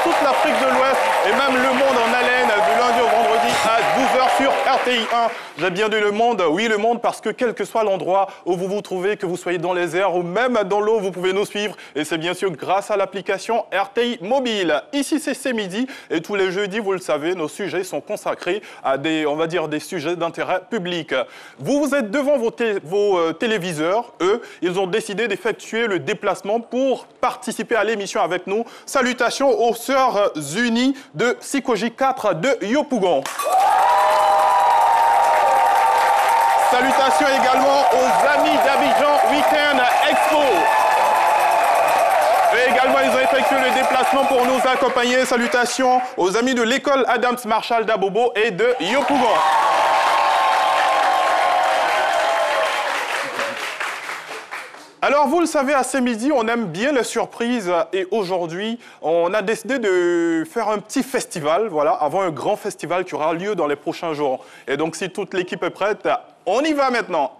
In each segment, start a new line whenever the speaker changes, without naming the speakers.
Toute l'Afrique de l'Ouest et même le monde en haleine du lundi au vendredi à 12h sur RTI1. J'ai bien dit le monde, oui le monde, parce que quel que soit l'endroit où vous vous trouvez, que vous soyez dans les airs ou même dans l'eau, vous pouvez nous suivre. Et c'est bien sûr grâce à l'application RTI Mobile. Ici c'est midi et tous les jeudis, vous le savez, nos sujets sont consacrés à des, on va dire, des sujets d'intérêt public. Vous êtes devant vos téléviseurs, eux, ils ont décidé d'effectuer le déplacement pour participer à l'émission avec nous. Salutations aux Sœurs Unies de Sikoji 4 de Yopougon. Salutations également aux amis d'Abidjan Weekend Expo. Et également, ils ont effectué le déplacement pour nous accompagner. Salutations aux amis de l'école Adams Marshall d'Abobo et de Yopougon. Alors, vous le savez, à ce midi, on aime bien les surprises et aujourd'hui, on a décidé de faire un petit festival, voilà, avant un grand festival qui aura lieu dans les prochains jours. Et donc, si toute l'équipe est prête, on y va maintenant.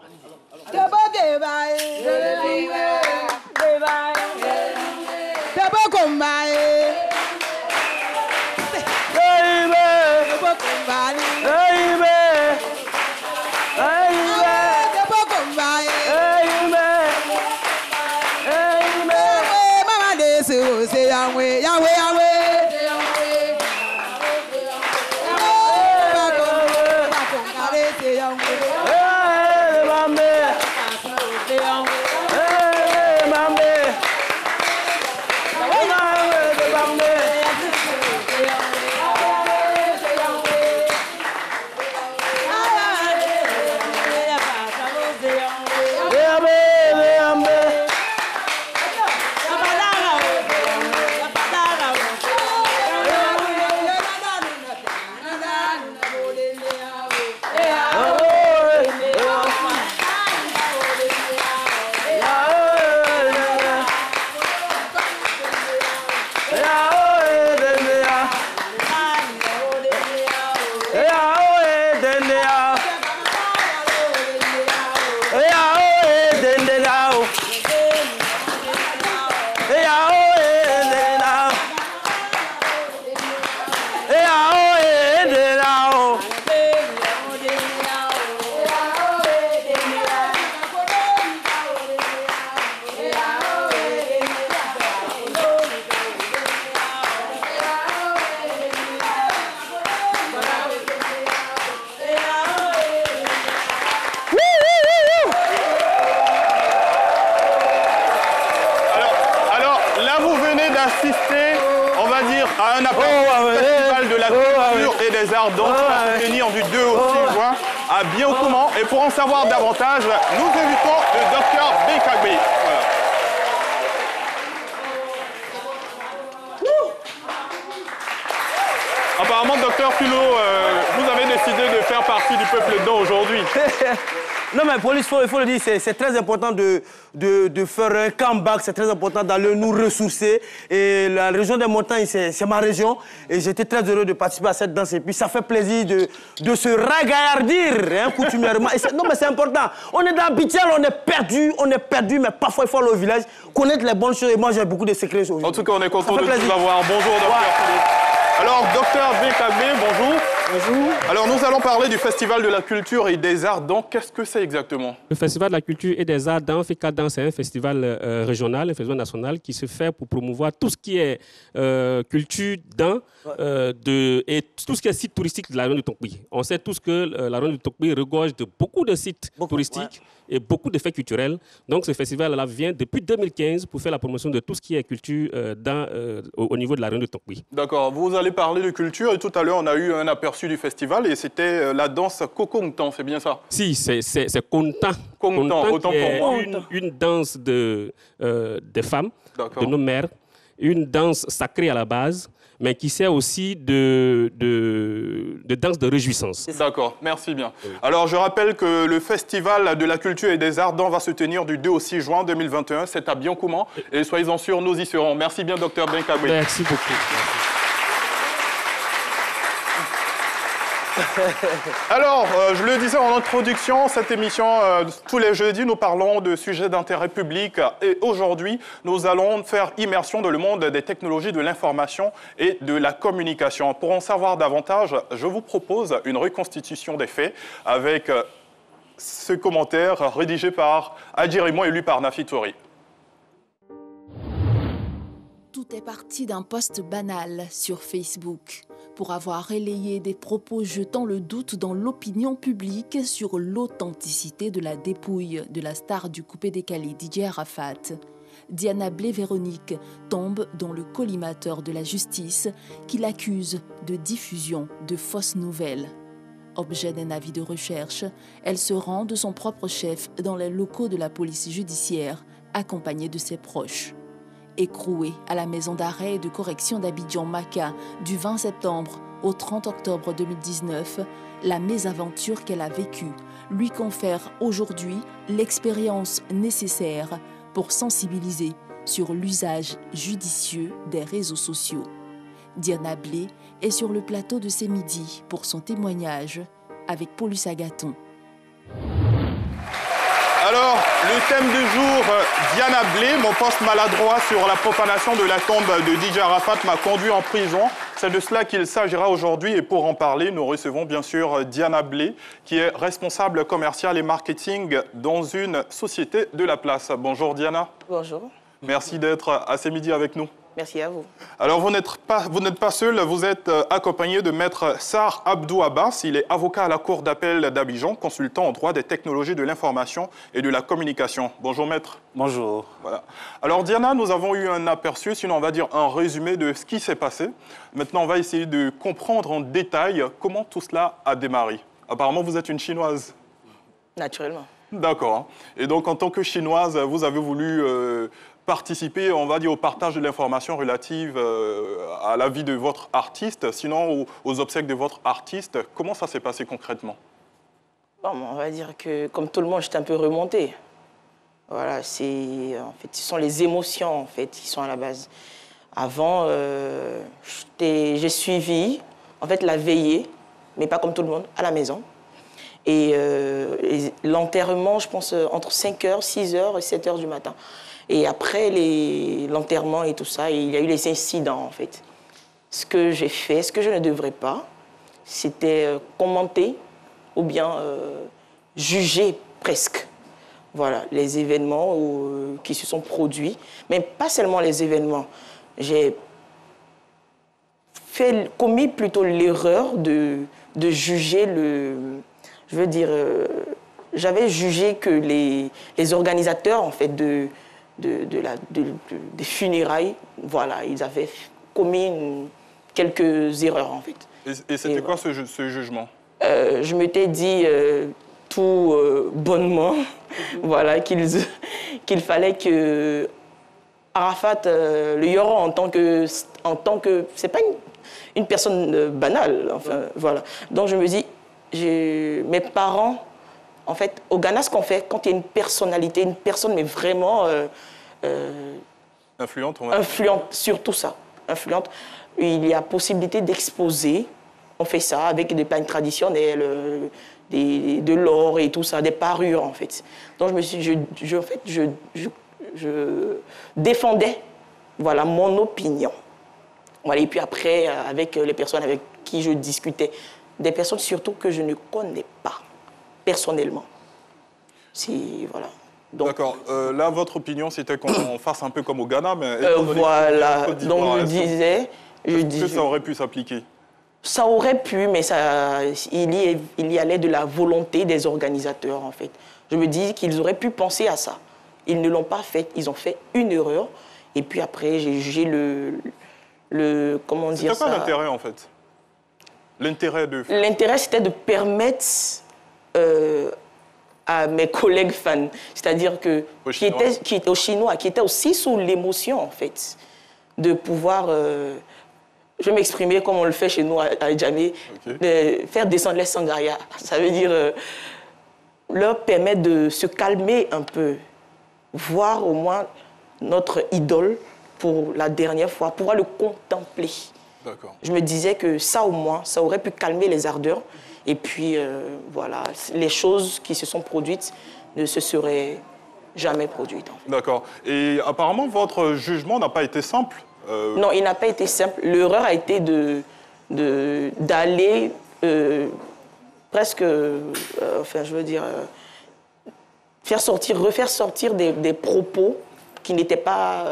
Yahweh, Yahweh, Yahweh.
On va dire à un festival de la culture et des arts donc qui va se tenir du 2 au 6 juin à Biaokoumans. Et pour en savoir davantage, nous invitons le docteur Bekagbe. Voilà. Apparemment, docteur Philo, vous avez décidé de faire partie du peuple dedans aujourd'hui.
Non, mais police, il faut le dire, c'est très important de faire un comeback, c'est très important d'aller nous ressourcer. Et la région des montagnes, c'est ma région. Et j'étais très heureux de participer à cette danse. Et puis, ça fait plaisir de se ragaillardir, hein, coutumièrement. Non, mais c'est important. On est dans Bitial, on est perdu, mais parfois, il faut aller au village, connaître les bonnes choses. Et moi, j'ai beaucoup de secrets aujourd'hui.
En tout cas, on est content de vous avoir. Bonjour, docteur Philo. Alors, docteur Bekagbe, bonjour. Bonjour. Alors, nous allons parler du Festival de la culture et des arts. Donc, qu'est-ce que c'est exactement?
Le Festival de la culture et des arts dans FECADAN, c'est un festival régional, un festival national qui se fait pour promouvoir tout ce qui est culture dans et tout ce qui est site touristique de la région de Tokbi. On sait tous que la région de Tokbi regorge de beaucoup de sites touristiques. et beaucoup d'effets culturels. Donc ce festival-là vient depuis 2015 pour faire la promotion de tout ce qui est culture au niveau de la région de Tongui.
D'accord, vous allez parler de culture et tout à l'heure on a eu un aperçu du festival et c'était la danse Kokongtan, c'est bien ça?
Si, c'est Kontan.
Kontan, autant
qui est
pour moi.
une danse des femmes,
D'accord.
de nos mères, une danse sacrée à la base, mais qui sert aussi de danse de réjouissance.
D'accord, merci bien. Alors, je rappelle que le Festival de la culture et des arts d'An va se tenir du 2 au 6 juin 2021. C'est à Biancoumans. Et soyez-en sûrs, nous y serons. Merci bien, Dr Benkabé.
Merci beaucoup. Merci.
Alors, je le disais en introduction, cette émission, tous les jeudis, nous parlons de sujets d'intérêt public. Et aujourd'hui, nous allons faire immersion dans le monde des technologies de l'information et de la communication. Pour en savoir davantage, je vous propose une reconstitution des faits avec ce commentaire rédigé par Adji Raymond et lu par Nafi Touri.
Tout est parti d'un post banal sur Facebook pour avoir relayé des propos jetant le doute dans l'opinion publique sur l'authenticité de la dépouille de la star du coupé-décalé DJ Arafat. Diana Blé-Véronique tombe dans le collimateur de la justice qui l'accuse de diffusion de fausses nouvelles. Objet d'un avis de recherche, elle se rend de son propre chef dans les locaux de la police judiciaire, accompagnée de ses proches. Écrouée à la maison d'arrêt et de correction d'Abidjan-Maka du 20 septembre au 30 octobre 2019, la mésaventure qu'elle a vécue lui confère aujourd'hui l'expérience nécessaire pour sensibiliser sur l'usage judicieux des réseaux sociaux. Diana Blé est sur le plateau de C'est Midi pour son témoignage avec Paulus Agathon.
Alors, le thème du jour, Diana Blé, mon poste maladroit sur la profanation de la tombe de DJ Arafat m'a conduit en prison. C'est de cela qu'il s'agira aujourd'hui et pour en parler, nous recevons bien sûr Diana Blé, qui est responsable commercial et marketing dans une société de la place. Bonjour Diana.
Bonjour.
Merci d'être à C'est Midi avec nous.
Merci à vous.
Alors, vous n'êtes pas seul, vous êtes accompagné de Maître Sarr Abdou Abbas. Il est avocat à la Cour d'appel d'Abidjan, consultant en droit des technologies de l'information et de la communication. Bonjour, Maître.
Bonjour.
Voilà. Alors, Diana, nous avons eu un aperçu, sinon on va dire un résumé de ce qui s'est passé. Maintenant, on va essayer de comprendre en détail comment tout cela a démarré. Apparemment, vous êtes une Chinoise.
Naturellement.
D'accord. Et donc, en tant que Chinoise, vous avez voulu participer, on va dire, au partage de l'information relative à la vie de votre artiste, sinon aux obsèques de votre artiste. Comment ça s'est passé concrètement?
Bon, on va dire que, comme tout le monde, j'étais un peu remontée. Voilà, en fait, ce sont les émotions, en fait, qui sont à la base. Avant, j'ai suivi, en fait, la veillée, mais pas comme tout le monde, à la maison. Et l'enterrement, je pense, entre 5h, 6h et 7h du matin. Et après l'enterrement et tout ça, il y a eu les incidents, en fait. Ce que j'ai fait, ce que je ne devrais pas, c'était commenter ou bien juger presque. Voilà, les événements qui se sont produits. Mais pas seulement les événements. J'ai commis plutôt l'erreur de juger je veux dire, j'avais jugé que les organisateurs, en fait, des funérailles, voilà, ils avaient commis quelques erreurs, en fait.
Et c'était quoi ce jugement?
Je m'étais dit tout bonnement, voilà, qu'il fallait que Arafat, le Yoro, en tant que c'est pas une personne banale, enfin, voilà. Donc je me dis, mes parents, en fait, au Ghana, ce qu'on fait, quand il y a une personnalité, une personne, mais vraiment
influente,
influente, surtout ça, influente, il y a possibilité d'exposer. On fait ça avec des pagnes traditionnelles, de l'or et tout ça, des parures, en fait. Donc, je défendais, voilà, mon opinion. Voilà, et puis après, avec les personnes avec qui je discutais, des personnes surtout que je ne connais pas, personnellement. Voilà.
D'accord. Là, votre opinion, c'était qu'on fasse un peu comme au Ghana, mais...
voilà. Donc, je disais...
Est-ce que ça aurait pu s'appliquer?
Ça aurait pu, mais il y allait de la volonté des organisateurs, en fait. Je me dis qu'ils auraient pu penser à ça. Ils ne l'ont pas fait. Ils ont fait une erreur. Et puis après, j'ai jugé comment dire ça.
C'était quoi l'intérêt, en fait? L'intérêt de...
L'intérêt, c'était de permettre à mes collègues fans, c'est-à-dire que qui étaient aux Chinois, qui étaient aussi sous l'émotion, en fait, de pouvoir... je vais m'exprimer comme on le fait chez nous à Djamé, faire descendre les sangarias. Ça veut dire leur permettre de se calmer un peu, voir au moins notre idole pour la dernière fois, pouvoir le contempler. Je me disais que ça, au moins, ça aurait pu calmer les ardeurs. Et puis, voilà, les choses qui se sont produites ne se seraient jamais produites. En fait.
D'accord. Et apparemment, votre jugement n'a pas été simple.
Non, il n'a pas été simple. L'erreur a été d'aller presque, enfin, je veux dire, refaire sortir des propos qui n'étaient pas...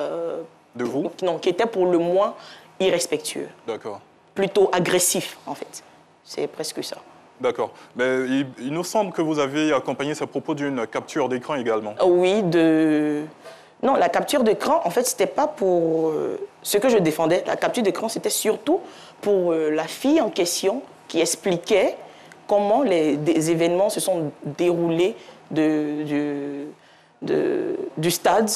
de vous?
Non, qui étaient pour le moins irrespectueux.
D'accord.
Plutôt agressifs, en fait. C'est presque ça.
D'accord. Mais il nous semble que vous avez accompagné ces propos d'une capture d'écran également.
Oui, Non, la capture d'écran, en fait, c'était pas pour ce que je défendais. La capture d'écran, c'était surtout pour la fille en question qui expliquait comment des événements se sont déroulés du stade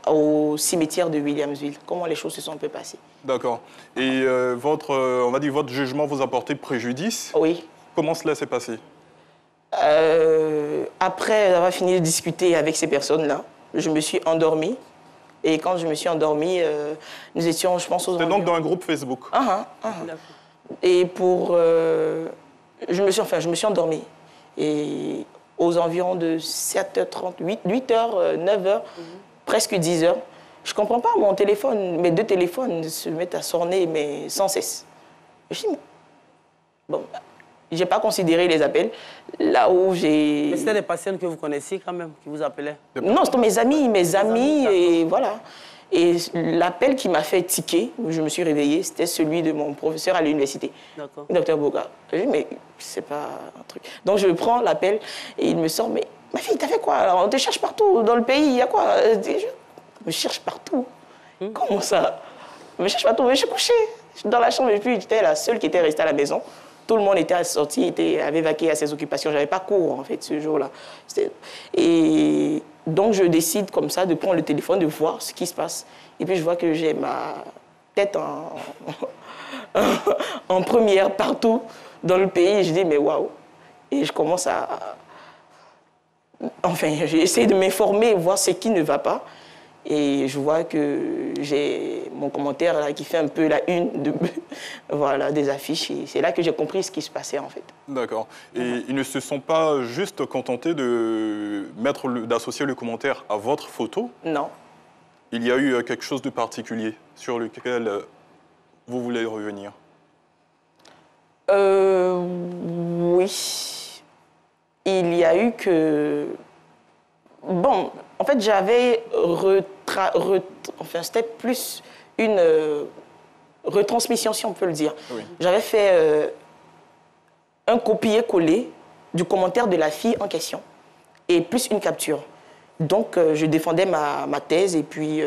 au cimetière de Williamsville. Comment les choses se sont un peu passées.
D'accord. Et on va dire, votre jugement vous a porté préjudice.
Oui.
Comment cela s'est passé?
Après avoir fini de discuter avec ces personnes-là, je me suis endormie. Et quand je me suis endormie, nous étions, je pense, aux
C'était donc dans un groupe Facebook.
Et je me suis endormie. Et aux environs de 7h30, 8h, 9h, presque 10h, je ne comprends pas, mon téléphone, mes deux téléphones se mettent à sonner, mais sans cesse. Je dis, bon, je n'ai pas considéré les appels. Là où j'ai...
Mais c'était des patients que vous connaissiez quand même, qui vous appelaient?
Non, c'était mes amis, et voilà. Et l'appel qui m'a fait tiquer, où je me suis réveillée, c'était celui de mon professeur à l'université, Dr Boga. Je dis, mais c'est pas un truc. Donc je prends l'appel et il me sort, mais ma fille, t'as fait quoi? Alors, on te cherche partout dans le pays, il y a quoi? Je me cherche partout. Comment ça? Je me cherche partout, mais je suis couchée dans la chambre et puis j'étais la seule qui était restée à la maison. Tout le monde était sorti, avait vaqué à ses occupations. Je n'avais pas cours, en fait, ce jour-là. Et donc, je décide comme ça de prendre le téléphone, de voir ce qui se passe. Et puis, je vois que j'ai ma tête en première partout dans le pays. Et je dis, mais waouh! Et je commence à... Enfin, j'ai essayé de m'informer, voir ce qui ne va pas. Et je vois que j'ai mon commentaire là, qui fait un peu la une voilà, des affiches. Et c'est là que j'ai compris ce qui se passait, en fait.
D'accord. Et ils ne se sont pas juste contentés d'associer le commentaire à votre photo?
Non.
Il y a eu quelque chose de particulier sur lequel vous voulez revenir?
Oui. Il y a eu que... Bon, en fait, j'avais enfin, c'était plus une retransmission, si on peut le dire. Oui. J'avais fait un copier-coller du commentaire de la fille en question et plus une capture. Donc, je défendais ma thèse et puis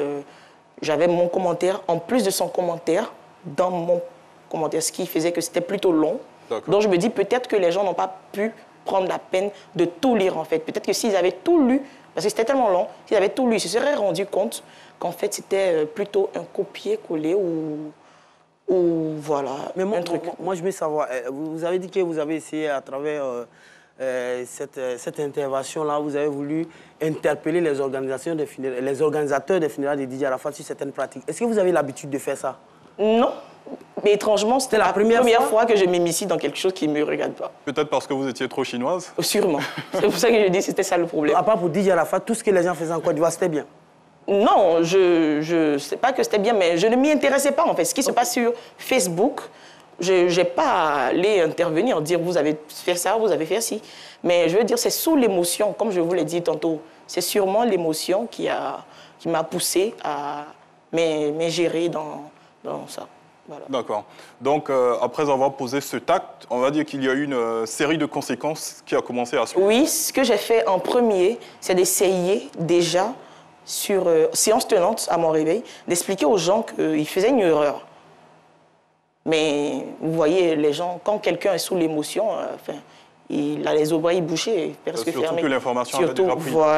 j'avais mon commentaire, en plus de son commentaire, dans mon commentaire, ce qui faisait que c'était plutôt long. Donc, je me dis peut-être que les gens n'ont pas pu prendre la peine de tout lire, en fait. Peut-être que s'ils avaient tout lu, parce que c'était tellement long, s'ils avaient tout lu, ils se seraient rendus compte qu'en fait, c'était plutôt un copier-coller ou voilà,
mais moi,
un truc.
Moi, je veux savoir, vous avez dit que vous avez essayé à travers cette intervention-là, vous avez voulu interpeller les organisateurs des funérailles de Didier Arafat sur certaines pratiques. Est-ce que vous avez l'habitude de faire ça?
Non. Mais étrangement, c'était la première fois que je m'immiscie dans quelque chose qui ne me regarde pas.
Peut-être parce que vous étiez trop chinoise?
Sûrement. C'est pour ça que je dis que c'était ça le problème.
À part pour Didier Arafat, tout ce que les gens faisaient en Côte d'Ivoire, c'était bien?
Non, je ne sais pas que c'était bien, mais je ne m'y intéressais pas en fait. Ce qui se passe sur Facebook, je n'ai pas à aller intervenir, dire vous avez fait ça, vous avez fait ci. Mais je veux dire, c'est sous l'émotion, comme je vous l'ai dit tantôt. C'est sûrement l'émotion qui m'a poussé à m'ingérer dans ça. Voilà.
D'accord. Donc, après avoir posé ce acte, on va dire qu'il y a eu une série de conséquences qui a commencé à suivre.
Oui, ce que j'ai fait en premier, c'est d'essayer déjà, sur séance tenante à mon réveil, d'expliquer aux gens qu'ils faisaient une erreur. Mais vous voyez, les gens, quand quelqu'un est sous l'émotion, il a les oreilles bouchées, presque fermées.
Surtout que l'information avait déjà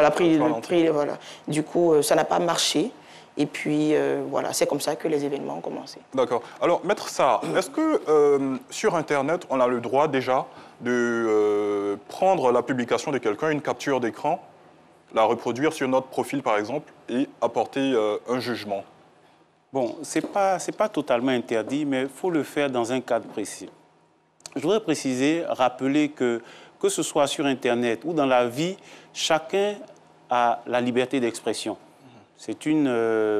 pris.
Voilà. Du coup, ça n'a pas marché. Et puis, voilà, c'est comme ça que les événements ont commencé.
D'accord. Alors, Maître Sarr, est-ce que sur Internet, on a le droit déjà de prendre la publication de quelqu'un, une capture d'écran, la reproduire sur notre profil, par exemple, et apporter un jugement?
Bon, ce n'est pas totalement interdit, mais il faut le faire dans un cadre précis. Je voudrais préciser, rappeler que ce soit sur Internet ou dans la vie, chacun a la liberté d'expression. C'est une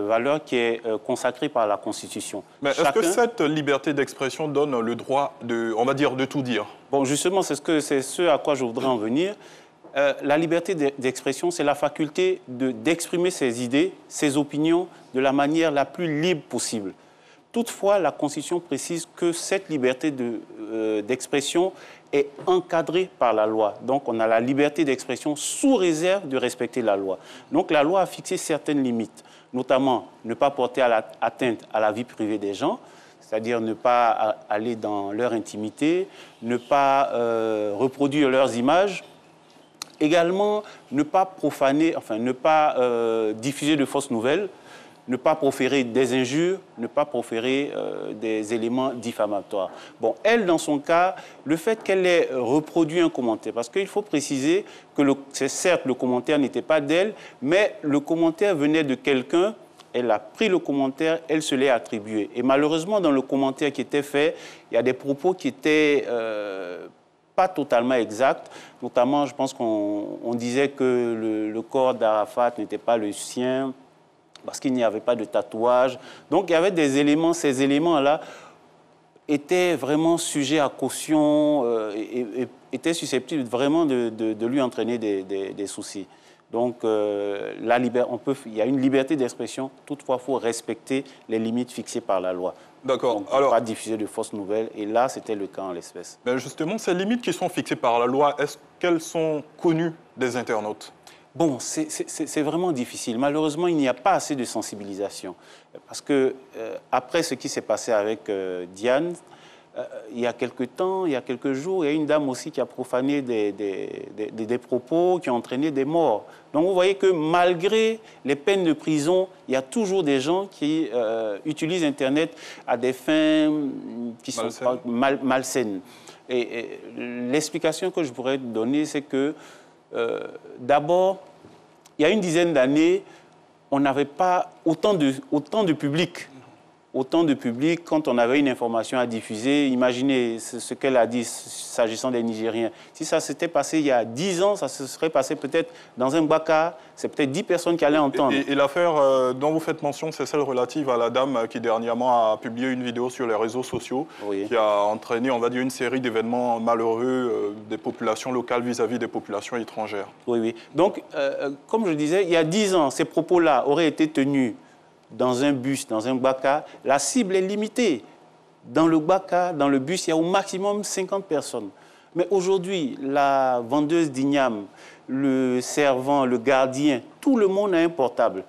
valeur qui est consacrée par la Constitution.
Mais est-ce que cette liberté d'expression donne le droit, on va dire, de tout dire?
Bon, justement, c'est ce à quoi je voudrais en venir. La liberté d'expression, c'est la faculté d'exprimer ses idées, ses opinions de la manière la plus libre possible. Toutefois, la Constitution précise que cette liberté d'expression est encadrée par la loi. Donc, on a la liberté d'expression sous réserve de respecter la loi. Donc, la loi a fixé certaines limites, notamment ne pas porter atteinte à la vie privée des gens, c'est-à-dire ne pas aller dans leur intimité, ne pas reproduire leurs images. Également, ne pas profaner, enfin, ne pas diffuser de fausses nouvelles, ne pas proférer des injures, ne pas proférer des éléments diffamatoires. Bon, elle, dans son cas, le fait qu'elle ait reproduit un commentaire, parce qu'il faut préciser que, certes, le commentaire n'était pas d'elle, mais le commentaire venait de quelqu'un, elle a pris le commentaire, elle se l'est attribué. Et malheureusement, dans le commentaire qui était fait, il y a des propos qui étaient pas totalement exacts. Notamment, je pense qu'on disait que le corps d'Arafat n'était pas le sien, parce qu'il n'y avait pas de tatouage. Donc, il y avait des éléments, ces éléments-là étaient vraiment sujets à caution, et étaient susceptibles vraiment de lui entraîner des soucis. Donc, il y a une liberté d'expression, toutefois, il faut respecter les limites fixées par la loi.
D'accord.
Donc, alors, pas diffuser de fausses nouvelles, et là, c'était le cas en l'espèce.
Ben justement, ces limites qui sont fixées par la loi, est-ce qu'elles sont connues des internautes?
Bon, c'est vraiment difficile. Malheureusement, il n'y a pas assez de sensibilisation. Parce que, après ce qui s'est passé avec Diane, il y a quelques temps, il y a quelques jours, il y a une dame aussi qui a profané des propos qui ont entraîné des morts. Donc, vous voyez que malgré les peines de prison, il y a toujours des gens qui utilisent Internet à des fins qui sont malsaines. Et l'explication que je pourrais donner, c'est que d'abord, il y a une dizaine d'années, on n'avait pas autant de public. Autant de public, quand on avait une information à diffuser. Imaginez ce qu'elle a dit s'agissant des Nigériens. Si ça s'était passé il y a 10 ans, ça se serait passé peut-être dans un Baka, c'est peut-être 10 personnes qui allaient entendre.
Et l'affaire dont vous faites mention, c'est celle relative à la dame qui dernièrement a publié une vidéo sur les réseaux sociaux, oui, qui a entraîné, on va dire, une série d'événements malheureux des populations locales vis-à-vis des populations étrangères.
Oui, oui. Donc, comme je disais, il y a 10 ans, ces propos-là auraient été tenus dans un bus, dans un Baka, la cible est limitée. Dans le Baka, dans le bus, il y a au maximum 50 personnes. Mais aujourd'hui, la vendeuse d'igname, le servant, le gardien, tout le monde a un portable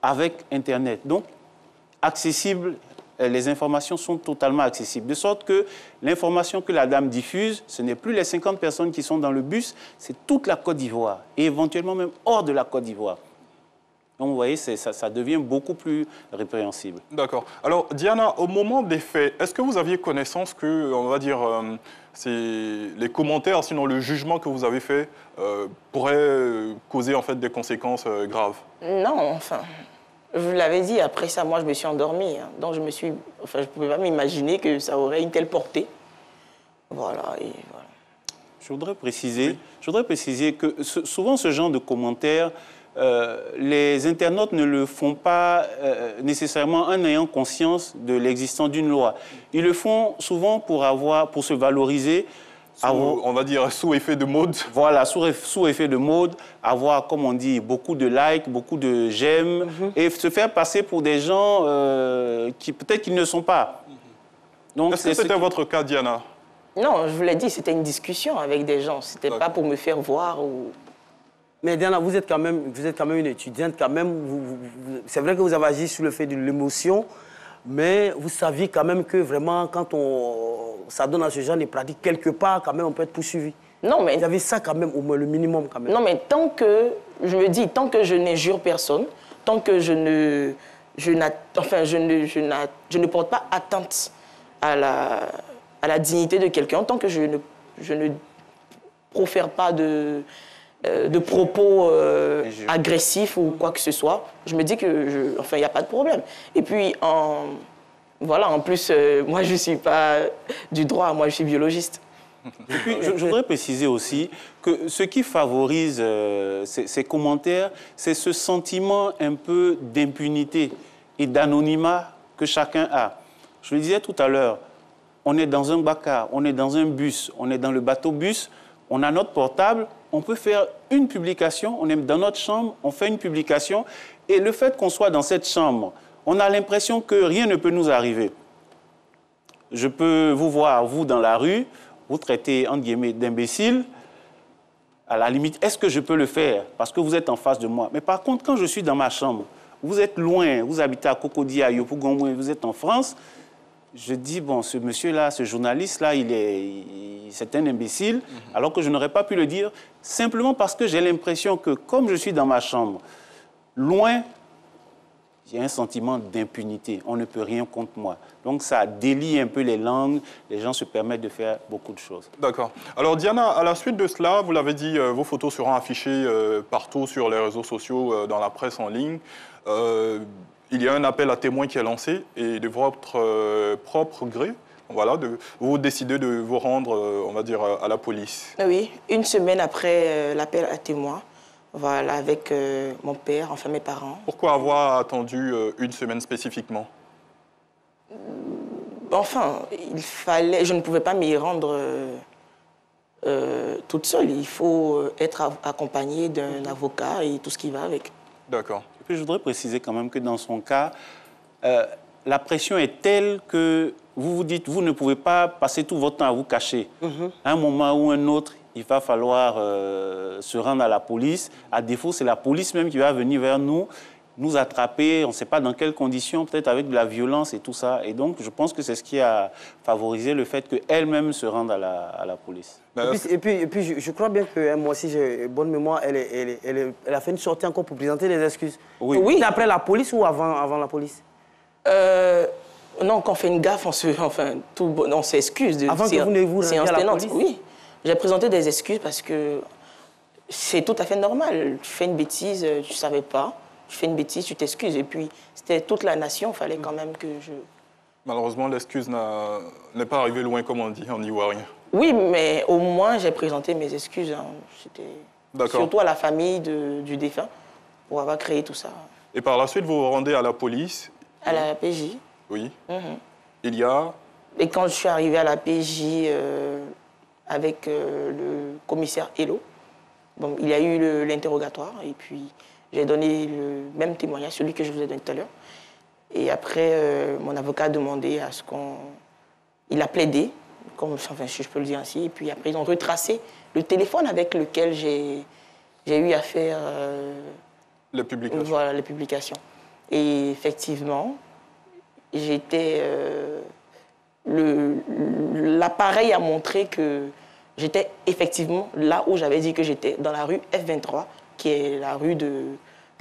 avec Internet. Donc, accessible, les informations sont totalement accessibles. De sorte que l'information que la dame diffuse, ce n'est plus les 50 personnes qui sont dans le bus, c'est toute la Côte d'Ivoire et éventuellement même hors de la Côte d'Ivoire. Donc, vous voyez, ça devient beaucoup plus répréhensible.
D'accord. Alors, Diana, au moment des faits, est-ce que vous aviez connaissance que, on va dire, les commentaires, sinon le jugement que vous avez fait, pourrait causer en fait des conséquences graves?
Non, enfin, je vous l'avais dit, après ça, moi, je me suis endormie. Hein. Donc, je ne pouvais pas m'imaginer que ça aurait une telle portée. Voilà, et voilà.
Je voudrais préciser que souvent, ce genre de commentaires, les internautes ne le font pas nécessairement en ayant conscience de l'existence d'une loi. Ils le font souvent pour se valoriser.
On va dire sous effet de mode.
Voilà, sous effet de mode, avoir, comme on dit, beaucoup de likes, beaucoup de j'aime, et se faire passer pour des gens qui peut-être qu'ils ne sont pas.
Est-ce que c'était votre cas, Diana?
Non, je vous l'ai dit, c'était une discussion avec des gens. C'était pas pour me faire voir ou...
Mais Diana, vous êtes quand même une étudiante, quand même. C'est vrai que vous avez agi sur le fait de l'émotion, mais vous saviez quand même que vraiment, quand ça donne à ce genre de pratique, quelque part, quand même, on peut être poursuivi.
Non, mais...
Il y avait ça quand même, au moins le minimum quand même.
Non, mais tant que, je me dis, tant que je n'injure personne, tant que je ne porte pas atteinte à la dignité de quelqu'un, tant que je ne profère pas de propos agressifs ou quoi que ce soit, je me dis que, il n'y a pas de problème. Et puis, voilà, en plus, moi, je ne suis pas du droit, moi, je suis biologiste.
Et puis, je voudrais préciser aussi que ce qui favorise ces commentaires, c'est ce sentiment un peu d'impunité et d'anonymat que chacun a. Je le disais tout à l'heure, on est dans un bacar, on est dans un bus, on est dans le bateau-bus, on a notre portable, on peut faire une publication, on est dans notre chambre, on fait une publication, et le fait qu'on soit dans cette chambre, on a l'impression que rien ne peut nous arriver. Je peux vous voir, vous, dans la rue, vous traitez, entre guillemets, d'imbécile. À la limite, est-ce que je peux le faire? Parce que vous êtes en face de moi. Mais par contre, quand je suis dans ma chambre, vous êtes loin, vous habitez à Cocody, à Yopougon, vous êtes en France, je dis, bon, ce monsieur-là, ce journaliste-là, c'est un imbécile, alors que je n'aurais pas pu le dire, simplement parce que j'ai l'impression que, comme je suis dans ma chambre, loin, il y a un sentiment d'impunité. On ne peut rien contre moi. Donc, ça délie un peu les langues. Les gens se permettent de faire beaucoup de choses.
D'accord. Alors, Diana, à la suite de cela, vous l'avez dit, vos photos seront affichées partout sur les réseaux sociaux, dans la presse en ligne. Il y a un appel à témoins qui est lancé et de votre propre gré, voilà, vous décidez de vous rendre, on va dire, à la police.
Oui, une semaine après l'appel à témoins. Voilà, avec mon père, enfin mes parents.
Pourquoi avoir attendu une semaine spécifiquement?
Enfin, je ne pouvais pas m'y rendre toute seule. Il faut être accompagnée d'un avocat et tout ce qui va avec.
D'accord.
Et puis je voudrais préciser quand même que dans son cas, la pression est telle que vous vous dites, vous ne pouvez pas passer tout votre temps à vous cacher. À un moment ou un autre, il va falloir se rendre à la police. À défaut, c'est la police même qui va venir vers nous, nous attraper, on ne sait pas dans quelles conditions, peut-être avec de la violence et tout ça. Et donc, je pense que c'est ce qui a favorisé le fait qu'elle-même se rende à la police.
Et puis je crois bien que moi aussi, j'ai bonne mémoire, elle a fait une sortie encore pour présenter des excuses.
Oui.
Oui. Après la police ou avant la police?
Non, quand on fait une gaffe, on s'excuse.
Avant que vous ne vous rendiez à la police?
Oui. J'ai présenté des excuses parce que c'est tout à fait normal. Tu fais une bêtise, tu ne savais pas. Tu fais une bêtise, tu t'excuses. Et puis, c'était toute la nation, il fallait quand même que je...
Malheureusement, l'excuse n'est pas arrivée loin, comme on dit, en ivoirien.
Oui, mais au moins, j'ai présenté mes excuses. Surtout à la famille du défunt, pour avoir créé tout ça.
Et par la suite, vous vous rendez à la police?
À la PJ.
Oui. Il y a...
Et quand je suis arrivée à la PJ... avec le commissaire Hello. Bon, il y a eu l'interrogatoire et puis j'ai donné le même témoignage, celui que je vous ai donné tout à l'heure. Et après, mon avocat a demandé à ce qu'on... Il a plaidé, si je peux le dire ainsi, et puis après ils ont retracé le téléphone avec lequel j'ai eu à faire...
les publications.
Voilà, les publications. Et effectivement, j'étais... L'appareil a montré que j'étais effectivement là où j'avais dit que j'étais, dans la rue F23, qui est la rue de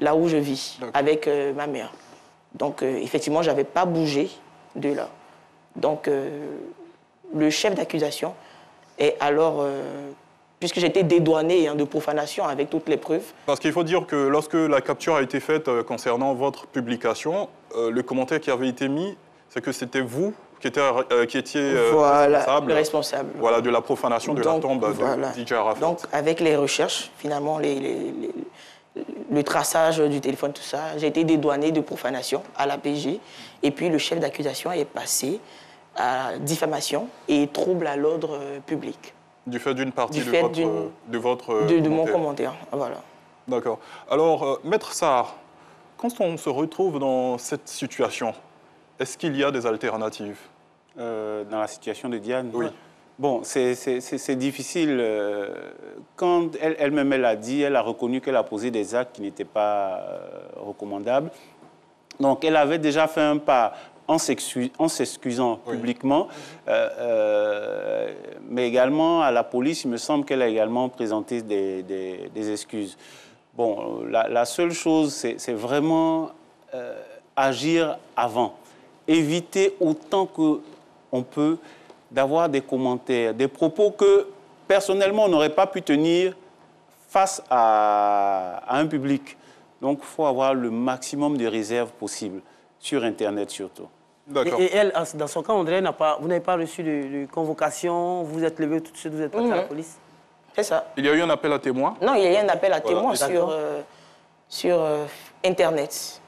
là où je vis, avec ma mère. Donc, effectivement, je n'avais pas bougé de là. Donc, le chef d'accusation est alors, puisque j'étais dédouané de profanation avec toutes les preuves.
Parce qu'il faut dire que lorsque la capture a été faite concernant votre publication, le commentaire qui avait été mis, c'est que c'était vous qui étiez
responsable.
Voilà, de la profanation de la tombe de DJ Arafat.
Donc, avec les recherches, finalement, le traçage du téléphone, tout ça, j'ai été dédouané de profanation à la PJ. Et puis, le chef d'accusation est passé à diffamation et trouble à l'ordre public.
Du fait d'une partie de
mon commentaire. Voilà.
D'accord. Alors, Maître Sarr, quand on se retrouve dans cette situation, est-ce qu'il y a des alternatives?
dans la situation de Diane.
Oui.
Bon, c'est difficile. Quand elle-même, elle a dit, elle a reconnu qu'elle a posé des actes qui n'étaient pas recommandables. Donc, elle avait déjà fait un pas en s'excusant publiquement, mais également à la police, il me semble qu'elle a également présenté des excuses. Bon, la seule chose, c'est vraiment agir avant. Éviter autant qu'on peut d'avoir des commentaires, des propos que personnellement on n'aurait pas pu tenir face à un public. Donc il faut avoir le maximum de réserve possible, sur Internet surtout.
D'accord.
Et elle, dans son cas, André, vous n'avez pas reçu de convocation, vous êtes levé tout de suite, vous êtes parti à la police?
C'est ça.
Il y a eu un appel à témoins?
Non, il y a eu un appel à témoins
D'accord.
sur Internet.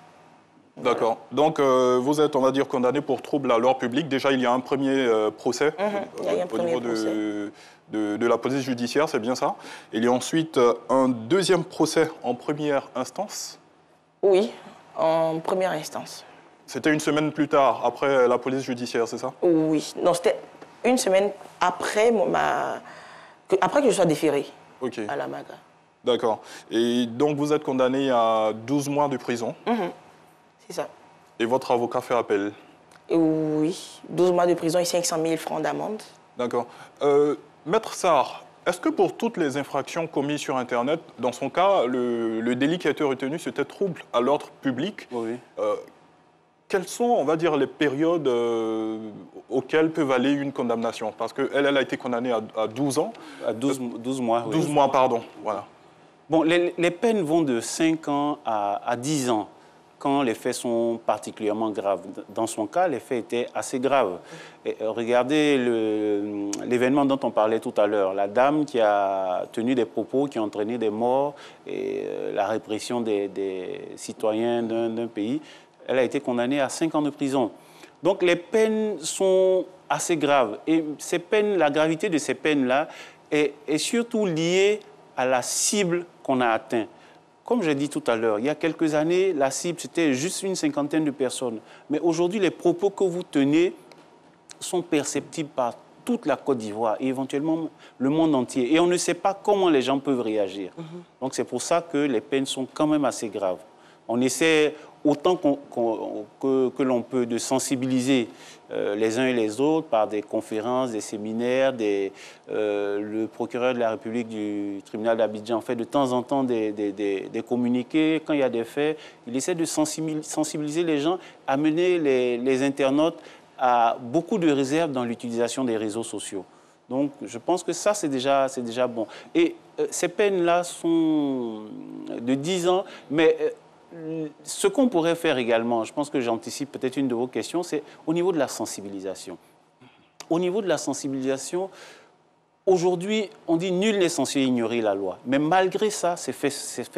D'accord. Donc, vous êtes, on va dire, condamné pour trouble à l'ordre public. Déjà, il y a un premier procès
Il y a eu un
au
premier
niveau
procès.
de la police judiciaire, c'est bien ça. Il y a ensuite un deuxième procès en première instance.
Oui, en première instance.
C'était une semaine plus tard, après la police judiciaire, c'est ça?
Oui. Non, c'était une semaine après, après que je sois déféré à la MAGA.
D'accord. Et donc, vous êtes condamné à 12 mois de prison.
C'est ça.
Et votre avocat fait appel?
Et oui, 12 mois de prison et 500 000 francs d'amende.
D'accord. Maître Sarr, est-ce que pour toutes les infractions commises sur Internet, dans son cas, le délit qui a été retenu, c'était trouble à l'ordre public?
Oui.
Quelles sont, on va dire, les périodes auxquelles peut valer une condamnation? Parce qu'elle a été condamnée à 12 ans.
À 12 mois, oui.
12 mois, pardon. Voilà.
Bon, les peines vont de 5 ans à 10 ans, quand les faits sont particulièrement graves. Dans son cas, les faits étaient assez graves. Et regardez l'événement dont on parlait tout à l'heure, la dame qui a tenu des propos qui ont entraîné des morts et la répression des citoyens d'un pays. Elle a été condamnée à 5 ans de prison. Donc les peines sont assez graves. Et ces peines, la gravité de ces peines-là est surtout liée à la cible qu'on a atteinte. Comme j'ai dit tout à l'heure, il y a quelques années, la cible, c'était juste une cinquantaine de personnes. Mais aujourd'hui, les propos que vous tenez sont perceptibles par toute la Côte d'Ivoire et éventuellement le monde entier. Et on ne sait pas comment les gens peuvent réagir. Donc c'est pour ça que les peines sont quand même assez graves. On essaie autant que l'on peut de sensibiliser les uns et les autres par des conférences, des séminaires. Le procureur de la République du tribunal d'Abidjan fait de temps en temps des communiqués. Quand il y a des faits, il essaie de sensibiliser les gens, amener les internautes à beaucoup de réserves dans l'utilisation des réseaux sociaux. Donc, je pense que ça, c'est déjà bon. Et ces peines-là sont de 10 ans, mais ce qu'on pourrait faire également, je pense que j'anticipe peut-être une de vos questions, c'est au niveau de la sensibilisation. Au niveau de la sensibilisation, aujourd'hui, on dit nul n'est censé ignorer la loi. Mais malgré ça, ces faits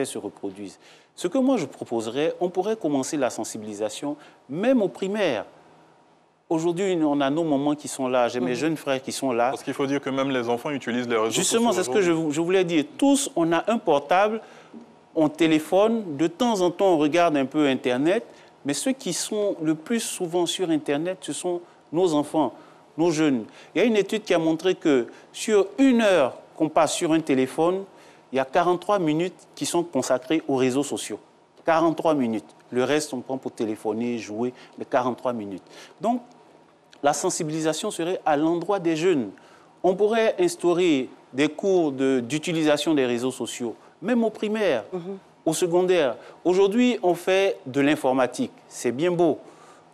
se reproduisent. Ce que moi je proposerais, on pourrait commencer la sensibilisation même au primaire. Aujourd'hui, on a nos mamans qui sont là, j'ai mes jeunes frères qui sont là.
Parce qu'il faut dire que même les enfants utilisent les réseaux sociaux.
Justement, c'est ce que je voulais dire. Tous, on a un portable, on téléphone, de temps en temps, on regarde un peu Internet, mais ceux qui sont le plus souvent sur Internet, ce sont nos enfants, nos jeunes. Il y a une étude qui a montré que sur 1 heure qu'on passe sur un téléphone, il y a 43 minutes qui sont consacrées aux réseaux sociaux. 43 minutes. Le reste, on prend pour téléphoner, jouer, mais 43 minutes. Donc, la sensibilisation serait à l'endroit des jeunes. On pourrait instaurer des cours d'utilisation des réseaux sociaux, même au primaire, au secondaire. Aujourd'hui, on fait de l'informatique. C'est bien beau.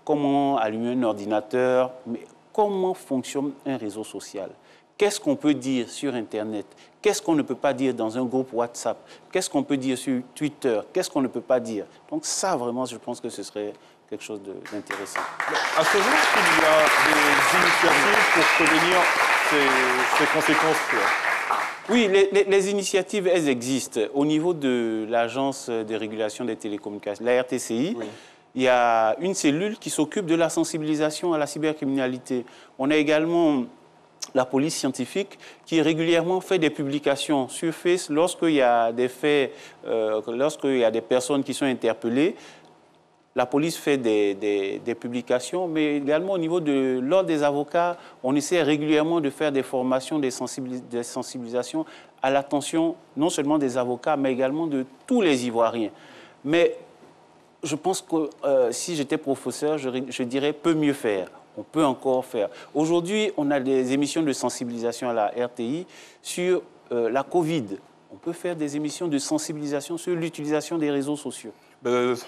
Comment allumer un ordinateur, mais comment fonctionne un réseau social? Qu'est-ce qu'on peut dire sur Internet? Qu'est-ce qu'on ne peut pas dire dans un groupe WhatsApp? Qu'est-ce qu'on peut dire sur Twitter? Qu'est-ce qu'on ne peut pas dire? Donc ça, vraiment, je pense que ce serait quelque chose d'intéressant.
À ce jour, il y a des initiatives pour prévenir ces conséquences-là?
Oui, les initiatives, elles existent. Au niveau de l'Agence de régulation des télécommunications, la RTCI, oui. Il y a une cellule qui s'occupe de la sensibilisation à la cybercriminalité. On a également la police scientifique qui régulièrement fait des publications sur Face lorsqu'il y a des faits, lorsqu'il y a des personnes qui sont interpellées. la police fait des publications, mais également au niveau de l'ordre des avocats, on essaie régulièrement de faire des formations, des sensibilisations à l'attention non seulement des avocats, mais également de tous les Ivoiriens. Mais je pense que si j'étais professeur, je dirais peut mieux faire. On peut encore faire. Aujourd'hui, on a des émissions de sensibilisation à la RTI sur la Covid. On peut faire des émissions de sensibilisation sur l'utilisation des réseaux sociaux.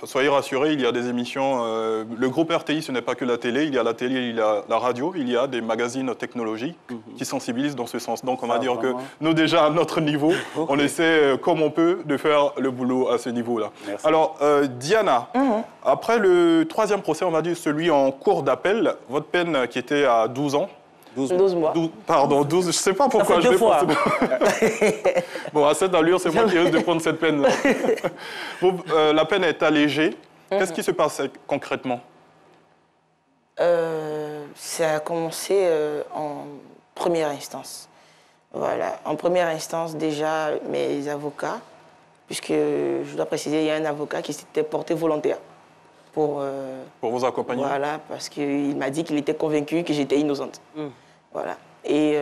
Soyez rassurés, il y a des émissions. Le groupe RTI, ce n'est pas que la télé. Il y a la télé, il y a la radio, il y a des magazines technologiques qui sensibilisent dans ce sens. Donc, on va dire que nous, déjà, à notre niveau, on essaie, comme on peut, de faire le boulot à ce niveau-là. Alors, Diana, après le 3e procès, on va dire celui en cours d'appel, votre peine qui était à 12 ans,
12 mois.
12, je ne sais pas pourquoi je l'ai pensé. Bon, à cette allure, c'est moi qui risque de prendre cette peine. La peine est allégée. Qu'est-ce qui se passe concrètement?
Ça a commencé en première instance. Voilà. En première instance, déjà, mes avocats, puisque je dois préciser, il y a un avocat qui s'était porté volontaire pour
vous accompagner.
Voilà, parce qu'il m'a dit qu'il était convaincu que j'étais innocente. Voilà. Et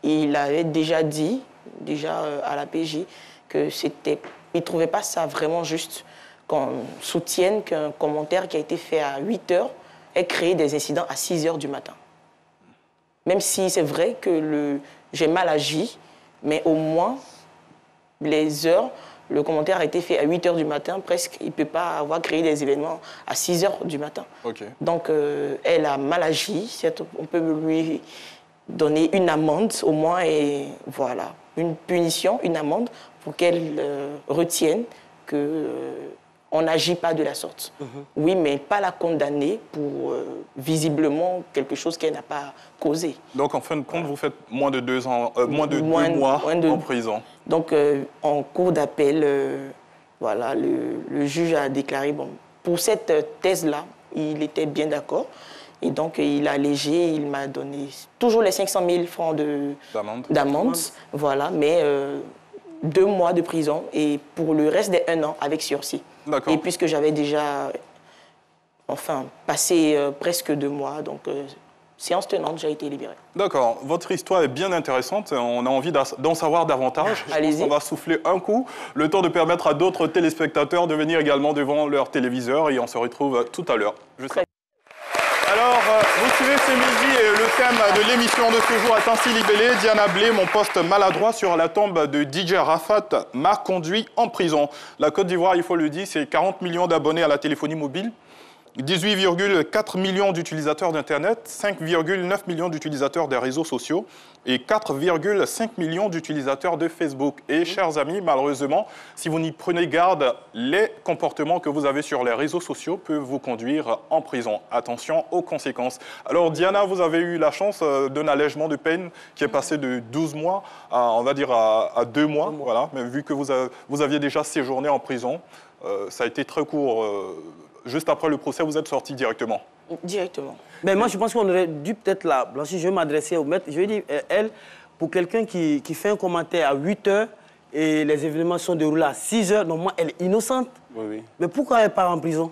il avait déjà dit, à la PJ, que c'était, il ne trouvait pas ça vraiment juste qu'on soutienne qu'un commentaire qui a été fait à 8 heures ait créé des incidents à 6 heures du matin. Même si c'est vrai que j'ai mal agi, mais au moins, les heures, le commentaire a été fait à 8 heures du matin, presque, il ne peut pas avoir créé des événements à 6 heures du matin. Donc, elle a mal agi, on peut lui donner une amende au moins, et voilà, une punition, une amende, pour qu'elle retienne qu'on n'agit pas de la sorte. Oui, mais pas la condamner pour visiblement quelque chose qu'elle n'a pas causé.
Donc, en fin de compte, vous faites moins de 2 ans, moins de 2 mois en prison.
Donc, en cours d'appel, voilà, le juge a déclaré, bon, pour cette thèse-là, il était bien d'accord. Et donc, il a allégé, il m'a donné toujours les 500 000 francs d'amende, voilà, mais 2 mois de prison et pour le reste des 1 an avec sursis. Et puisque j'avais déjà, passé presque 2 mois, donc séance tenante, j'ai été libérée.
D'accord. Votre histoire est bien intéressante. On a envie d'en savoir davantage. On va souffler un coup, le temps de permettre à d'autres téléspectateurs de venir également devant leur téléviseur et on se retrouve tout à l'heure. Alors, vous suivez ce midi et le thème de l'émission de ce jour est ainsi libellé. Diana Blé, mon poste maladroit sur la tombe de DJ Rafat m'a conduit en prison. La Côte d'Ivoire, il faut le dire, c'est 40 millions d'abonnés à la téléphonie mobile, 18,4 millions d'utilisateurs d'Internet, 5,9 millions d'utilisateurs des réseaux sociaux et 4,5 millions d'utilisateurs de Facebook. Et chers amis, malheureusement, si vous n'y prenez garde, les comportements que vous avez sur les réseaux sociaux peuvent vous conduire en prison. Attention aux conséquences. Alors Diana, vous avez eu la chance d'un allègement de peine qui est passé de 12 mois à, on va dire, à 2 mois. Voilà. Mais vu que vous aviez déjà séjourné en prison, ça a été très court. Juste après le procès, vous êtes sorti directement?
Directement.
Mais moi, je pense qu'on aurait dû peut-être là, si je vais m'adresser au maître, je vais dire, elle, pour quelqu'un qui fait un commentaire à 8 heures et les événements sont déroulés à 6 heures, normalement, elle est innocente.
Oui.
Mais pourquoi elle part en prison?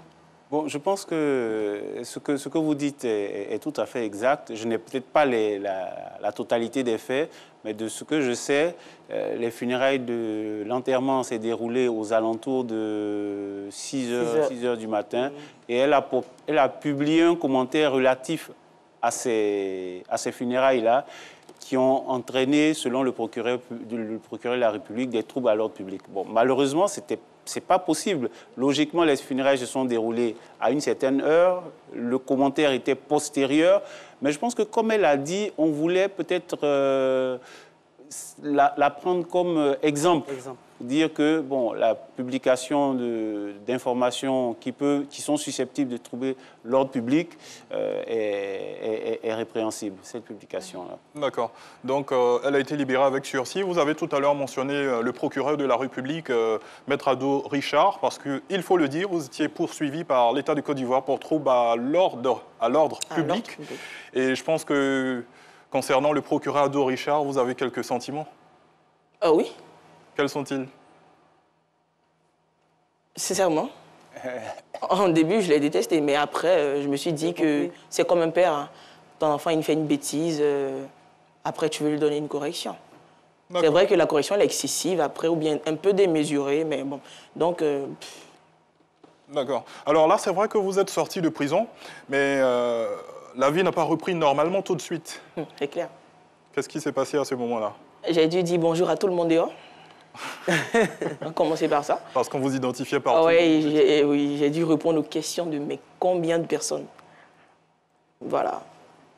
Bon, je pense que ce que vous dites est tout à fait exact. Je n'ai peut-être pas la totalité des faits, mais de ce que je sais, les funérailles de l'enterrement s'est déroulé aux alentours de 6 heures du matin. Et elle a publié un commentaire relatif à ces funérailles-là qui ont entraîné, selon le procureur de la République, des troubles à l'ordre public. Bon, malheureusement, c'est pas possible. Logiquement, les funérailles se sont déroulées à une certaine heure. Le commentaire était postérieur. Mais je pense que, comme elle a dit, on voulait peut-être la prendre comme exemple. Dire que bon, la publication d'informations qui sont susceptibles de troubler l'ordre public est répréhensible, cette publication-là.
D'accord. Donc, elle a été libérée avec sursis. Vous avez tout à l'heure mentionné le procureur de la République, Maître Ado Richard, parce qu'il faut le dire, vous étiez poursuivi par l'État de Côte d'Ivoire pour trouble à l'ordre public. Et je pense que, concernant le procureur Ado Richard, vous avez quelques sentiments?
Oui.
Quels sont-ils?
Sincèrement, En début, je l'ai détesté, mais après, je me suis dit que c'est comme un père. Hein. Ton enfant, il fait une bêtise, après, tu veux lui donner une correction. C'est vrai que la correction, elle est excessive après, ou bien un peu démesurée, mais bon. Donc...
D'accord. Alors là, c'est vrai que vous êtes sorti de prison, mais la vie n'a pas repris normalement tout de suite.
C'est clair.
Qu'est-ce qui s'est passé à ce moment-là?
J'ai dû dire bonjour à tout le monde dehors. On va commencer par ça.
Parce qu'on vous identifiait partout.
Oui, j'ai dû répondre aux questions de mais combien de personnes. Voilà.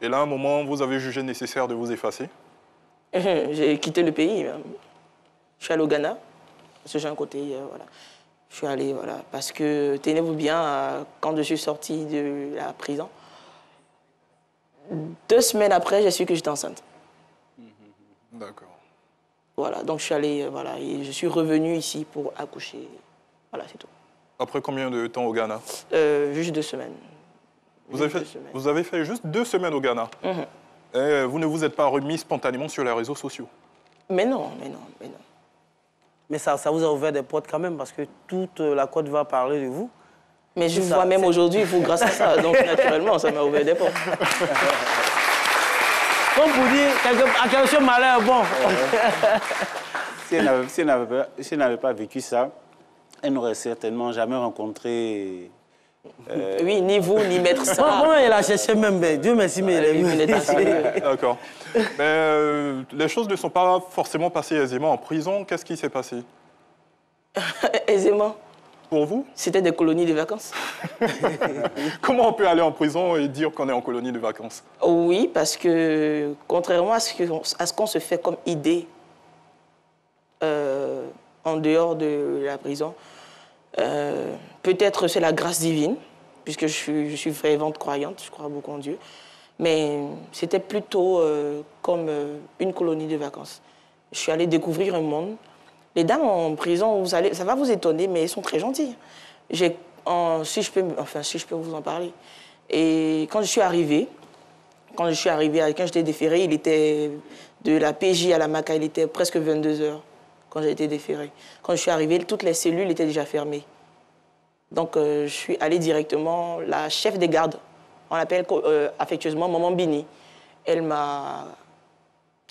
Et là, à un moment, vous avez jugé nécessaire de vous effacer?
J'ai quitté le pays. Je suis allé au Ghana, parce que j'ai un côté, voilà. Je suis allé, voilà, parce que, tenez-vous bien, quand je suis sorti de la prison, 2 semaines après, j'ai su que j'étais enceinte.
D'accord.
Voilà, donc je suis allé, voilà, et je suis revenu ici pour accoucher. Voilà, c'est tout.
Après combien de temps au Ghana?
Juste 2 semaines.
Vous avez fait juste 2 semaines au Ghana. Et vous ne vous êtes pas remis spontanément sur les réseaux sociaux?
Mais non.
Mais ça vous a ouvert des portes quand même, parce que toute la Côte va parler de vous.
Mais je vois même aujourd'hui, vous, grâce à ça, donc naturellement, ça m'a ouvert des portes.
Comme pour dire, à quelque chose malheur, bon.
Si elle n'avait pas vécu ça, elle n'aurait certainement jamais rencontré...
Oui, ni vous, ni Maître Sarr.
Comment elle a cherché même, Dieu merci, mais elle est venue.
D'accord. Mais les choses ne sont pas forcément passées aisément en prison. Qu'est-ce qui s'est passé?
Aisément.
Pour vous?
C'était des colonies de vacances.
Comment on peut aller en prison et dire qu'on est en colonie de vacances?
Oui, parce que contrairement à ce qu'on se fait comme idée en dehors de la prison, peut-être c'est la grâce divine, puisque je suis fervente croyante, je crois beaucoup en Dieu, mais c'était plutôt comme une colonie de vacances. Je suis allée découvrir un monde. Les dames en prison, ça va vous étonner, mais elles sont très gentilles. Si je peux vous en parler. Et quand je suis arrivée, quand j'étais déférée, il était de la PJ à la MACA, il était presque 22 h quand j'ai été déférée. Quand je suis arrivée, toutes les cellules étaient déjà fermées. Donc, je suis allée directement, la chef des gardes, on l'appelle affectueusement Maman Bini. Elle m'a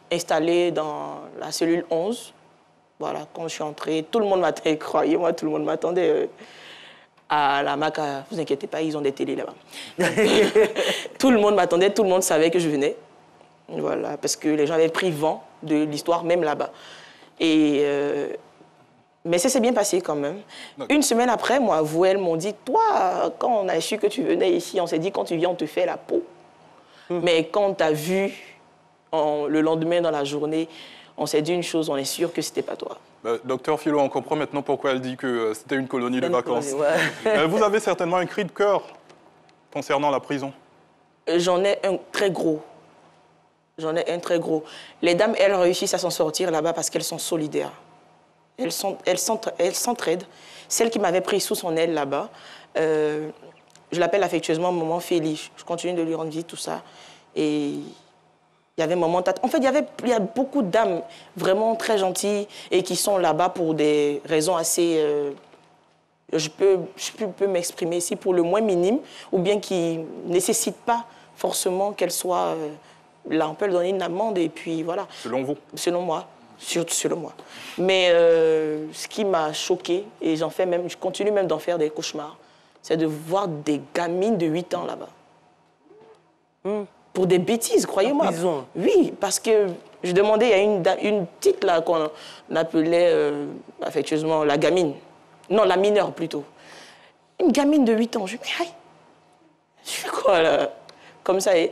installée dans la cellule 11. Voilà, quand je suis entrée, tout le monde m'attendait, croyez-moi, tout le monde m'attendait à la MACA. Vous inquiétez pas, ils ont des télés là-bas. Tout le monde m'attendait, tout le monde savait que je venais. Voilà, parce que les gens avaient pris vent de l'histoire même là-bas. Mais ça s'est bien passé quand même. Une semaine après, moi, elles m'ont dit, toi, quand on a su que tu venais ici, on s'est dit, quand tu viens, on te fait la peau. Mais quand on t'a vu le lendemain dans la journée, on s'est dit une chose, on est sûr que c'était pas toi.
Docteur Philo, on comprend maintenant pourquoi elle dit que c'était une colonie de vacances. Ouais. Vous avez certainement un cri de cœur concernant la prison.
J'en ai un très gros. Les dames, elles réussissent à s'en sortir là-bas parce qu'elles sont solidaires. Elles s'entraident. Celle qui m'avait pris sous son aile là-bas, je l'appelle affectueusement Maman Félix. Je continue de lui rendre visite, tout ça. Et il y avait Maman Tata. En fait, il y a beaucoup de dames vraiment très gentilles et qui sont là-bas pour des raisons assez... je peux m'exprimer ici pour le moins minime, ou bien qui ne nécessitent pas forcément qu'elles soient... là, on peut leur donner une amende et puis voilà.
Selon vous?
Selon moi. Surtout selon moi. Mais ce qui m'a choquée, et je continue même d'en faire des cauchemars, c'est de voir des gamines de 8 ans là-bas. Pour des bêtises, croyez-moi. Oui, parce que je demandais, il y a une petite là qu'on appelait affectueusement la gamine. Non, la mineure plutôt. Une gamine de 8 ans. Je me dis, mais je fais quoi là? Comme ça, et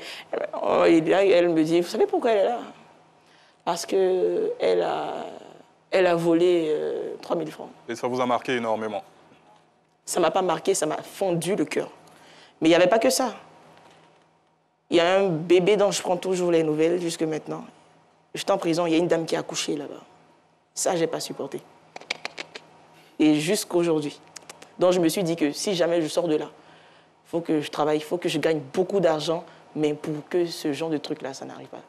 elle me dit, vous savez pourquoi elle est là? Parce qu'elle a volé 3 000 francs.
Et ça vous a marqué énormément?
Ça ne m'a pas marqué, ça m'a fondu le cœur. Mais il n'y avait pas que ça. Il y a un bébé dont je prends toujours les nouvelles jusque maintenant. J'étais en prison, il y a une dame qui a accouché là-bas. Ça, je n'ai pas supporté. Et jusqu'aujourd'hui. Donc je me suis dit que si jamais je sors de là, il faut que je travaille, il faut que je gagne beaucoup d'argent, mais pour que ce genre de truc-là, ça n'arrive pas.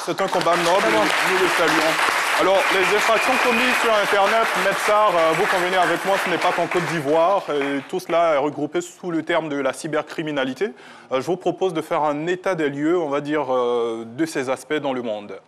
C'est un combat noble, nous le saluons. Alors, les infractions commises sur Internet, Metsar, vous convenez avec moi, ce n'est pas qu'en Côte d'Ivoire. Tout cela est regroupé sous le terme de la cybercriminalité. Je vous propose de faire un état des lieux, on va dire, de ces aspects dans le monde.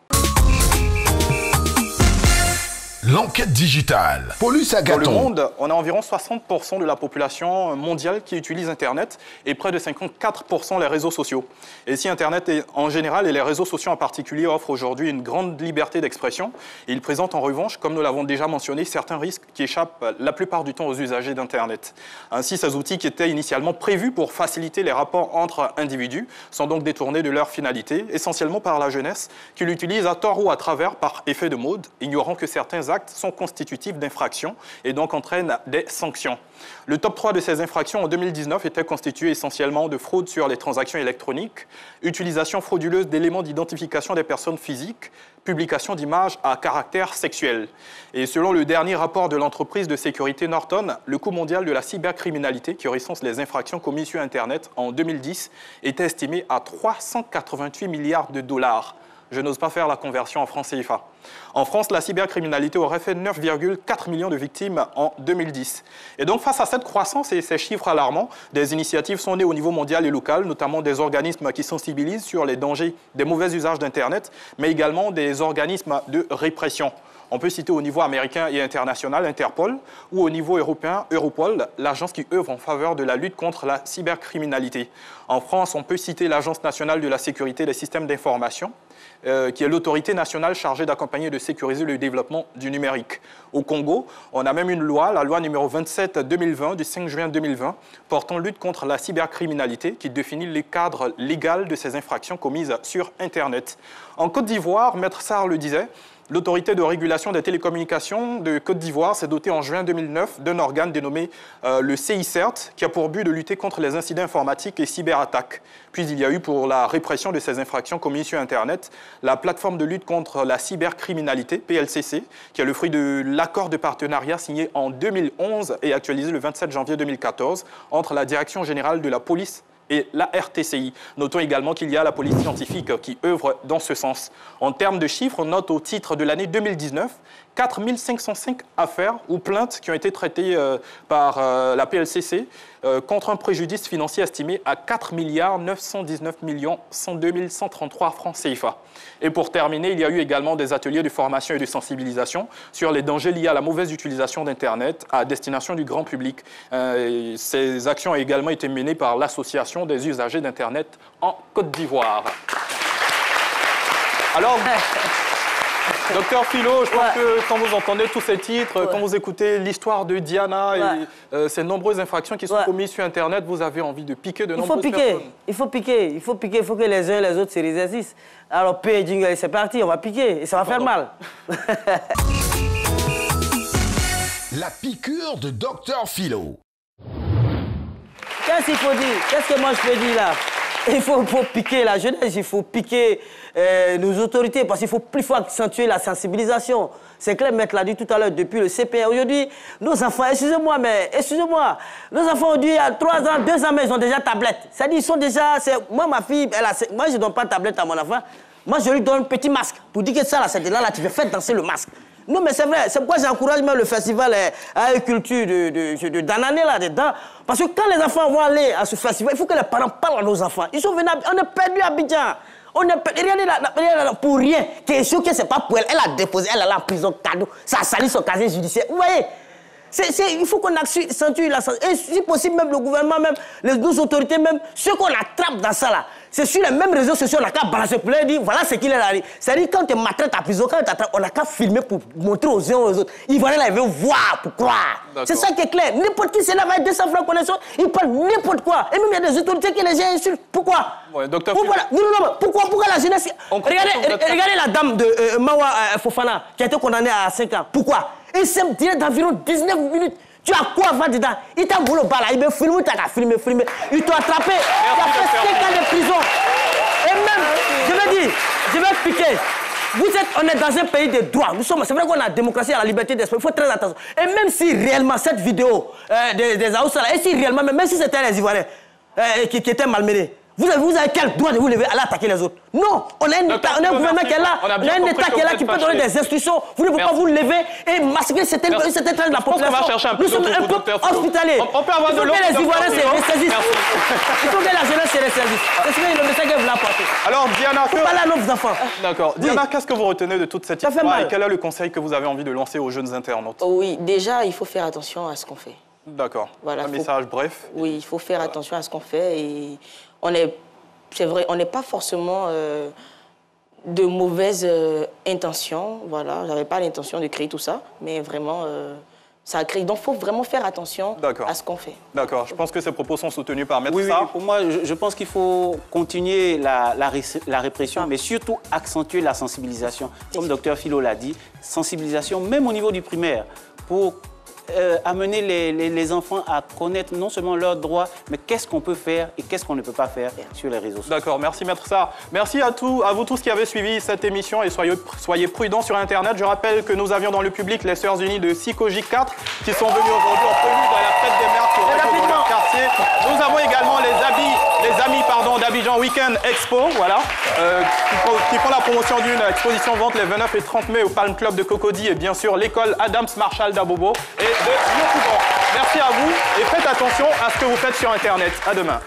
L'enquête digitale. Paulus Agathon.
Dans le monde, on a environ 60% de la population mondiale qui utilise Internet et près de 54% les réseaux sociaux. Et si Internet en général et les réseaux sociaux en particulier offrent aujourd'hui une grande liberté d'expression, ils présentent en revanche, comme nous l'avons déjà mentionné, certains risques qui échappent la plupart du temps aux usagers d'Internet. Ainsi, ces outils qui étaient initialement prévus pour faciliter les rapports entre individus sont donc détournés de leur finalité, essentiellement par la jeunesse qui l'utilise à tort ou à travers par effet de mode, ignorant que certains actes sont constitutifs d'infractions et donc entraînent des sanctions. Le top 3 de ces infractions en 2019 était constitué essentiellement de fraude sur les transactions électroniques, utilisation frauduleuse d'éléments d'identification des personnes physiques, publication d'images à caractère sexuel. Et selon le dernier rapport de l'entreprise de sécurité Norton, le coût mondial de la cybercriminalité, qui recense les infractions commises sur Internet en 2010, était estimé à 388 milliards de dollars. Je n'ose pas faire la conversion en francs CFA. En France, la cybercriminalité aurait fait 9,4 millions de victimes en 2010. Et donc, face à cette croissance et ces chiffres alarmants, des initiatives sont nées au niveau mondial et local, notamment des organismes qui sensibilisent sur les dangers des mauvais usages d'Internet, mais également des organismes de répression. On peut citer au niveau américain et international Interpol ou au niveau européen Europol, l'agence qui œuvre en faveur de la lutte contre la cybercriminalité. En France, on peut citer l'Agence nationale de la sécurité des systèmes d'information, qui est l'autorité nationale chargée d'accompagner et de sécuriser le développement du numérique. Au Congo, on a même une loi, la loi numéro 27-2020 du 5 juin 2020, portant lutte contre la cybercriminalité, qui définit les cadres légaux de ces infractions commises sur Internet. En Côte d'Ivoire, Maître Sarr le disait, l'autorité de régulation des télécommunications de Côte d'Ivoire s'est dotée en juin 2009 d'un organe dénommé le CICERT, qui a pour but de lutter contre les incidents informatiques et cyberattaques. Puis il y a eu pour la répression de ces infractions commises sur Internet la plateforme de lutte contre la cybercriminalité, PLCC, qui est le fruit de l'accord de partenariat signé en 2011 et actualisé le 27 janvier 2014 entre la Direction générale de la police et la RTCI. Notons également qu'il y a la police scientifique qui œuvre dans ce sens. En termes de chiffres, on note au titre de l'année 2019 4 505 affaires ou plaintes qui ont été traitées par la PLCC contre un préjudice financier estimé à 4 919 102 133 francs CFA. Et pour terminer, il y a eu également des ateliers de formation et de sensibilisation sur les dangers liés à la mauvaise utilisation d'Internet à destination du grand public. Ces actions ont également été menées par l'Association des usagers d'Internet en Côte d'Ivoire. Alors, Docteur Philo, je pense que quand vous entendez tous ces titres, quand vous écoutez l'histoire de Diana et ces nombreuses infractions qui sont commises sur Internet, vous avez envie de piquer de nombreuses personnes.
Il faut que les uns et les autres se résistissent. Alors, jingle, c'est parti, on va piquer et ça va faire mal.
La piqûre de Docteur Philo.
Qu'est-ce qu'il faut dire? Qu'est-ce que moi je peux dire là? Il faut piquer la jeunesse, il faut piquer nos autorités, parce qu'il faut accentuer la sensibilisation. C'est clair, Maître l'a dit tout à l'heure, depuis le CPR. Aujourd'hui, nos enfants, excusez-moi, nos enfants aujourd'hui, il y a 3 ans, 2 ans, mais ils ont déjà tablette. C'est-à-dire, ils sont déjà... Moi, ma fille, moi, je ne donne pas de tablette à mon enfant. Moi, je lui donne un petit masque pour dire que ça, là, c'est de là, tu veux faire danser le masque. Non, mais c'est vrai. C'est pourquoi j'encourage même le festival agriculture d'Anané là-dedans. Parce que quand les enfants vont aller à ce festival, il faut que les parents parlent à nos enfants. Ils sont venus, on est perdu à Abidjan. On est perdu, regardez là, pour rien. Question que c'est pas pour elle. Elle a déposé, elle est là en prison, cadeau. Ça a sali son casier judiciaire. Vous voyez? Il faut qu'on accentue la santé. Et si possible, même le gouvernement, même nos autorités, même ceux qu'on attrape dans ça là, c'est sur les mêmes réseaux sociaux, on a qu'à balancer pour leur dire voilà ce qu'il est là. C'est-à-dire quand tu maltraites à prison, quand tu t'attrapes, on a qu'à filmer pour montrer aux uns aux autres. Ils vont aller là, ils vont voir, pour croire. C'est ça qui est clair. N'importe qui, c'est là, avec 200 francs connaissance, ils parlent n'importe quoi. Et même il y a des autorités qui les insultent. Pourquoi?
Ouais, docteur
pourquoi la jeunesse... Regardez la dame de Mawa Fofana, qui a été condamnée à 5 ans. Pourquoi? Il s'est tiré d'environ 19 minutes. Tu as quoi avant dedans? Il t'a boulot bas là, il veut filmer, tu as filmé. Il t'a attrapé, il a fait 5 ans de prison. Et même, je vais piquer. On est dans un pays de droit. C'est vrai qu'on a la démocratie et la liberté d'esprit. Il faut très attention. Et même si réellement cette vidéo des Aoussa là, et si réellement, même si c'était les Ivoiriens qui étaient malmenés, Vous avez quel droit de vous lever, aller attaquer les autres? Non, on a un gouvernement qui est là, on a un État qui est là, qui peut donner des instructions. Vous ne pouvez pas vous lever et massacrer certaines tranches de la population. Nous sommes un peuple hospitalier.
On peut avoir de l'eau.
Il faut que les Ivoiriens se ressaisissent. Il faut que la jeunesse se ressaisisse. C'est ce que le message que vous apporter.
Alors, Diana,
il faut parler à nos enfants.
D'accord. Diana, qu'est-ce que vous retenez de toute cette histoire et quel est le conseil que vous avez envie de lancer aux jeunes internautes?
Oui, déjà, il faut faire attention à ce qu'on fait.
D'accord.
Voilà,
un message bref.
Oui, il faut faire attention à ce qu'on fait et c'est vrai, on n'est pas forcément de mauvaises intentions. Voilà, j'avais pas l'intention de créer tout ça, mais vraiment, ça a créé. Donc, il faut vraiment faire attention à ce qu'on fait.
D'accord. Je pense que ces propos sont soutenus par Maître
Oui,
Sarr.
pour moi, je pense qu'il faut continuer la répression, mais surtout accentuer la sensibilisation. Comme Dr Philo l'a dit, sensibilisation même au niveau du primaire pour amener les enfants à connaître non seulement leurs droits, mais qu'est-ce qu'on peut faire et qu'est-ce qu'on ne peut pas faire sur les réseaux sociaux.
D'accord, merci Maître Sarr. Merci à vous tous qui avez suivi cette émission et soyez prudents sur Internet. Je rappelle que nous avions dans le public les Sœurs Unies de Sikoji 4 qui sont venues aujourd'hui en prélude à la fête des mères qui aura lieu dans leur quartier. Nous avons également les amis d'Abidjan Weekend Expo, voilà, qui font la promotion d'une exposition vente les 29 et 30 mai au Palm Club de Cocody et bien sûr l'école Adams Marshall d'Abobo et de Yopougon. Merci à vous et faites attention à ce que vous faites sur Internet. À demain.